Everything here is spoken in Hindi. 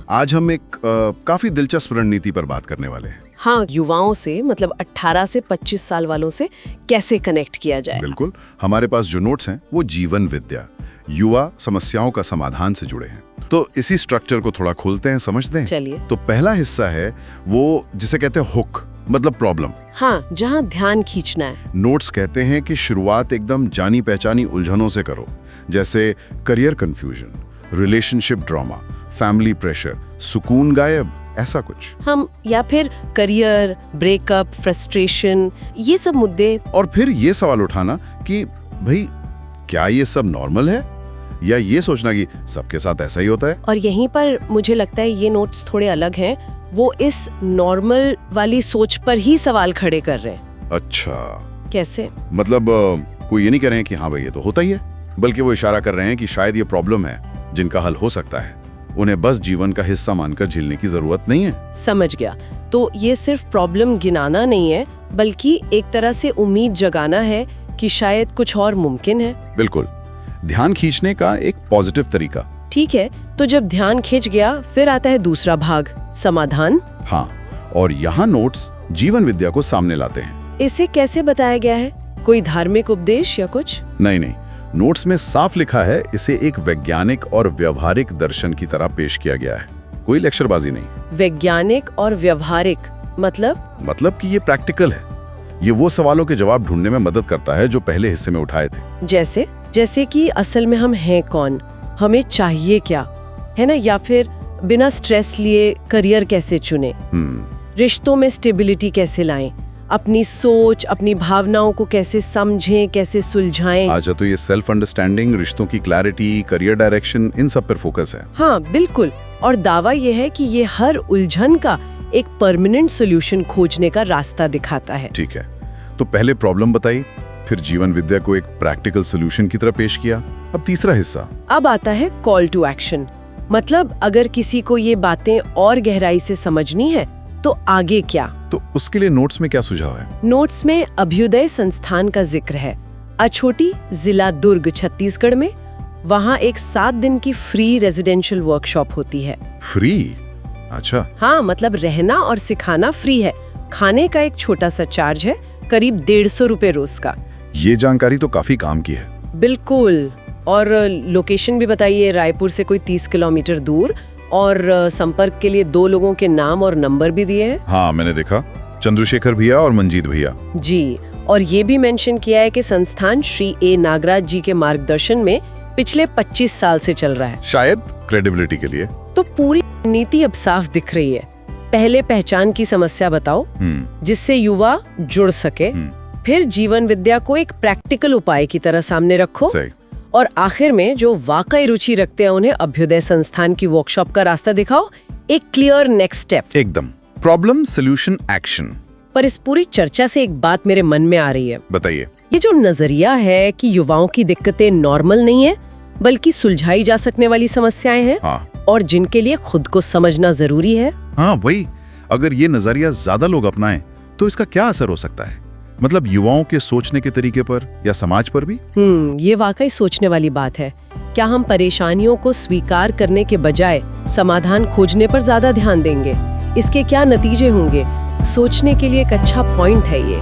आज हम एक काफी दिलचस्प रणनीति पर बात करने वाले हैं। हाँ, युवाओं से मतलब 18 से 25 साल वालों से कैसे कनेक्ट किया जाए। बिल्कुल, हमारे पास जो नोट्स हैं वो जीवन विद्या, युवा समस्याओं का समाधान से जुड़े हैं। तो इसी स्ट्रक्चर को थोड़ा खोलते हैं, समझते हैं। चलिए। तो पहला हिस्सा है वो जिसे कहते हैं हुक, मतलब प्रॉब्लम। हाँ, जहाँ ध्यान खींचना है। नोट्स कहते हैं कि शुरुआत एकदम जानी पहचानी उलझनों से करो, जैसे career confusion, relationship drama, family pressure, सुकून गायब, ऐसा कुछ। हम या फिर करियर, ब्रेकअप, फ्रस्ट्रेशन, ये सब मुद्दे। और फिर ये सवाल उठाना कि भाई क्या ये सब नॉर्मल है, या ये सोचना कि सबके साथ ऐसा ही होता है। और यहीं पर मुझे लगता है ये नोट्स थोड़े अलग हैं। वो इस नॉर्मल वाली सोच पर ही सवाल खड़े कर रहे हैं। अच्छा, कैसे? मतलब कोई ये नहीं कह रहे हैं कि हाँ भाई ये तो होता ही है, बल्कि वो इशारा कर रहे हैं कि शायद ये प्रॉब्लम है जिनका हल हो सकता है, उन्हें बस जीवन का हिस्सा मानकर झेलने की जरूरत नहीं है। समझ गया। तो ये सिर्फ प्रॉब्लम गिनाना नहीं है, बल्कि एक तरह से उम्मीद जगाना है कि शायद कुछ और मुमकिन है। बिल्कुल, ध्यान खींचने का एक पॉजिटिव तरीका। ठीक है, तो जब ध्यान खींच गया फिर आता है दूसरा भाग, समाधान। हाँ, और यहाँ नोट्स जीवन विद्या को सामने लाते हैं। इसे कैसे बताया गया है? कोई धार्मिक उपदेश या कुछ? नहीं, नोट्स में साफ लिखा है इसे एक वैज्ञानिक और व्यवहारिक दर्शन की तरह पेश किया गया है, कोई लेक्चरबाजी नहीं। वैज्ञानिक और व्यवहारिक मतलब कि ये प्रैक्टिकल है। ये वो सवालों के जवाब ढूंढने में मदद करता है जो पहले हिस्से में उठाए थे। जैसे कि असल में हम हैं कौन, हमें चाहिए क्या, है ना? या फिर बिना स्ट्रेस लिए करियर कैसे चुने, रिश्तों में स्टेबिलिटी कैसे लाएं, अपनी सोच, अपनी भावनाओं को कैसे समझें, कैसे सुलझाएं। अच्छा, तो ये सेल्फ अंडरस्टैंडिंग, रिश्तों की क्लैरिटी, करियर डायरेक्शन, इन सब पर फोकस है। हाँ बिल्कुल, और दावा ये है कि ये हर उलझन का एक परमानेंट सॉल्यूशन खोजने का रास्ता दिखाता है। ठीक है, तो पहले प्रॉब्लम बताई, फिर जीवन विद्या को एक प्रैक्टिकल सॉल्यूशन की तरह पेश किया। अब तीसरा हिस्सा, अब आता है कॉल टू एक्शन। मतलब अगर किसी को ये बातें और गहराई से समझनी है तो आगे क्या? तो उसके लिए नोट्स में क्या सुझाव है? नोट्स में अभ्युदय संस्थान का जिक्र है, अछोटी, जिला दुर्ग, छत्तीसगढ़ में। वहाँ एक 7 दिन की फ्री रेजिडेंशियल वर्कशॉप होती है। फ्री? अच्छा। हाँ, मतलब रहना और सिखाना फ्री है, खाने का एक छोटा सा चार्ज है, करीब 150 रुपए रोज का। ये जानकारी तो काफी काम की है। बिल्कुल, और लोकेशन भी बताइए, रायपुर से कोई 30 किलोमीटर दूर, और संपर्क के लिए 2 लोगों के नाम और नंबर भी दिए हैं। हाँ, मैंने देखा, चंद्रशेखर भैया और मंजीत भैया जी। और ये भी मेंशन किया है कि संस्थान श्री ए नागराज जी के मार्गदर्शन में पिछले 25 साल से चल रहा है, शायद क्रेडिबिलिटी के लिए। तो पूरी नीति अब साफ दिख रही है। पहले पहचान की समस्या बताओ जिससे युवा जुड़ सके, फिर जीवन विद्या को एक प्रैक्टिकल उपाय की तरह सामने रखो, और आखिर में जो वाकई रुचि रखते हैं उन्हें अभ्युदय संस्थान की वर्कशॉप का रास्ता दिखाओ, एक क्लियर नेक्स्ट स्टेप। एकदम, प्रॉब्लम सॉल्यूशन एक्शन। पर इस पूरी चर्चा से एक बात मेरे मन में आ रही है। बताइए। ये जो नजरिया है कि युवाओं की दिक्कतें नॉर्मल नहीं है, बल्कि सुलझाई जा सकने वाली समस्याएं हैं। हाँ। और जिनके लिए खुद को समझना जरूरी है। हाँ वही, अगर ये नजरिया ज्यादा लोग अपनाएं तो इसका क्या असर हो सकता है, मतलब युवाओं के सोचने के तरीके पर या समाज पर भी? ये वाकई सोचने वाली बात है। क्या हम परेशानियों को स्वीकार करने के बजाय समाधान खोजने पर ज्यादा ध्यान देंगे? इसके क्या नतीजे होंगे? सोचने के लिए एक अच्छा पॉइंट है ये।